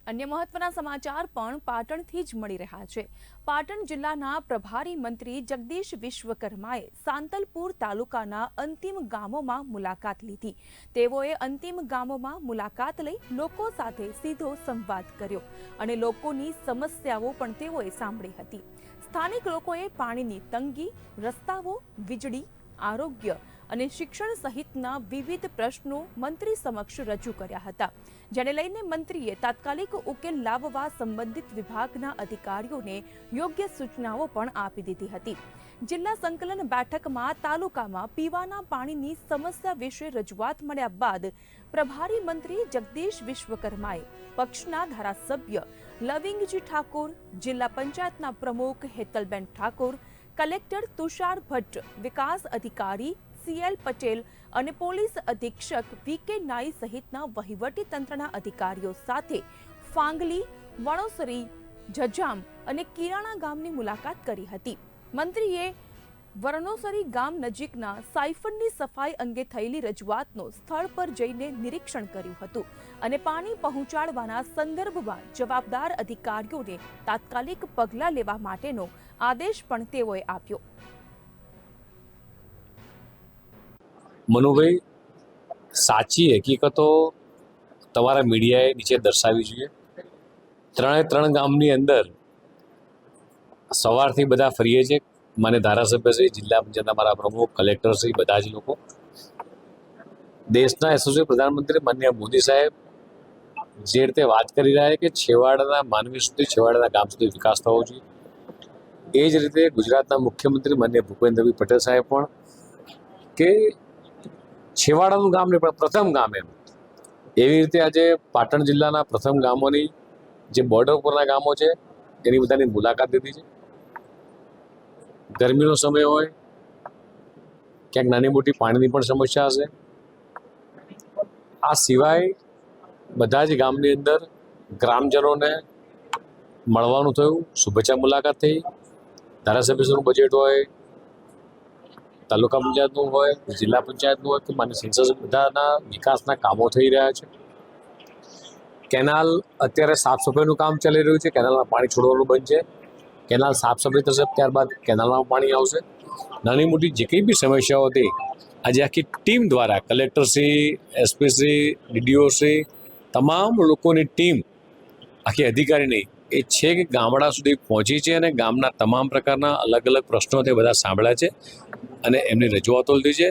अन्य महत्वना समाचार पण पाटणथी ज मળી રહ્યા છે। પાટણ જિલ્લાના પ્રભારી મંત્રી જગદીશ વિશ્વકર્માએ સાંતલપુર તાલુકાના અંતિમ ગામોમાં મુલાકાત લીધી। તેઓએ અંતિમ ગામોમાં મુલાકાત લઈ લોકો સાથે સીધો સંવાદ કર્યો અને લોકોની સમસ્યાઓ પણ તેઓએ સાંભળી હતી। સ્થાનિક લોકોએ પાણીની તંગી, રસ્તાઓ, વીજળી, આરોગ્ય અને શિક્ષણ સહિતના વિવિધ પ્રશ્નો મંત્રી સમક્ષ રજૂ કર્યા હતા, જેને લઈને મંત્રીએ તાત્કાલિક ઉકેલ લાવવા સંબંધિત વિભાગના અધિકારીઓને યોગ્ય સૂચનાઓ પણ આપી દીધી હતી। જિલ્લા સંકલન બેઠકમાં તાલુકામાં પીવાના પાણીની સમસ્યા વિશે રજૂઆત મળ્યા બાદ પ્રભારી મંત્રી જગદીશ વિશ્વકર્માએ પક્ષના ધારાસભ્ય લવિંગજી ઠાકોર, જિલ્લા પંચાયતના પ્રમુખ હેતલબેન ઠાકોર, કલેક્ટર તુષાર ભટ્ટ, વિકાસ અધિકારી CL પટેલ અને પોલીસ અધિક્ષક VK નાઈ સહિતના વહીવટી તંત્રના અધિકારીઓ સાથે ફાંગલી, વણોસરી, જજામ અને કિરાણા ગામની મુલાકાત કરી હતી। મંત્રીએ વરણોસરી ગામ નજીકના સાયફનની સફાઈ અંગે થયેલી રજૂઆતનો સ્થળ પર જઈને નિરીક્ષણ કર્યું હતું અને પાણી પહોંચાડવાના સંદર્ભમાં જવાબદાર અધિકારીઓને તાત્કાલિક પગલાં લેવા માટેનો આદેશ પણ તેઓએ આપ્યો। મનુભાઈ, સાચી હકીકતો તમારા મીડિયાએ નીચે દર્શાવી જોઈએ। ત્રણ ગામની અંદર સવારથી બધા ફરીએ છીએ, માન્ય ધારાસભ્યશ્રી, જિલ્લા પંચાયતના મારા પ્રમુખ, કલેક્ટરશ્રી, બધા જ લોકો। દેશના યશસ્વી પ્રધાનમંત્રી માનનીય મોદી સાહેબ જે રીતે વાત કરી રહ્યા છે કે છેવાડાના માનવી સુધી, છેવાડાના ગામ સુધી વિકાસ થવો જોઈએ, એ જ રીતે ગુજરાતના મુખ્યમંત્રી માનનીય ભૂપેન્દ્રભાઈ પટેલ સાહેબ પણ કે છેવાડાનું ગામ નહીં પણ પ્રથમ ગામ એમ, એવી રીતે આજે પાટણ જિલ્લાના પ્રથમ ગામોની જે બોર્ડર ઉપરના ગામો છે એની બધાની મુલાકાત લીધી છે। ગરમીનો સમય હોય, ક્યાંક નાની મોટી પાણીની પણ સમસ્યા હશે। આ સિવાય બધા જ ગામની અંદર ગ્રામજનોને મળવાનું થયું, શુભેચ્છા મુલાકાત થઈ। ધારાસભ્યશ્રીનું બજેટ હોય, તાલુકા પંચાયતનું હોય, જિલ્લા પંચાયતનું હોય કે માન્ય સંસદ, બધાના વિકાસના કામો થઈ રહ્યા છે। કેનાલ અત્યારે સાફ સફાઈનું કામ ચાલી રહ્યું છે, કેનાલમાં પાણી છોડવાનું બંધ છે, કેનાલ સાફ સફાઈ થશે ત્યારબાદ કેનાલમાં પાણી આવશે। નાની મોટી જે કંઈ બી સમસ્યાઓ હતી આજે આખી ટીમ દ્વારા કલેક્ટરશ્રી, એસપીશ્રી, DDOશ્રી, તમામ લોકોની ટીમ, આખી અધિકારીની એ છેક ગામડા સુધી પહોંચી છે અને ગામના તમામ પ્રકારના અલગ અલગ પ્રશ્નો તે બધા સાંભળ્યા છે અને એમની રજૂઆતો લીધી છે।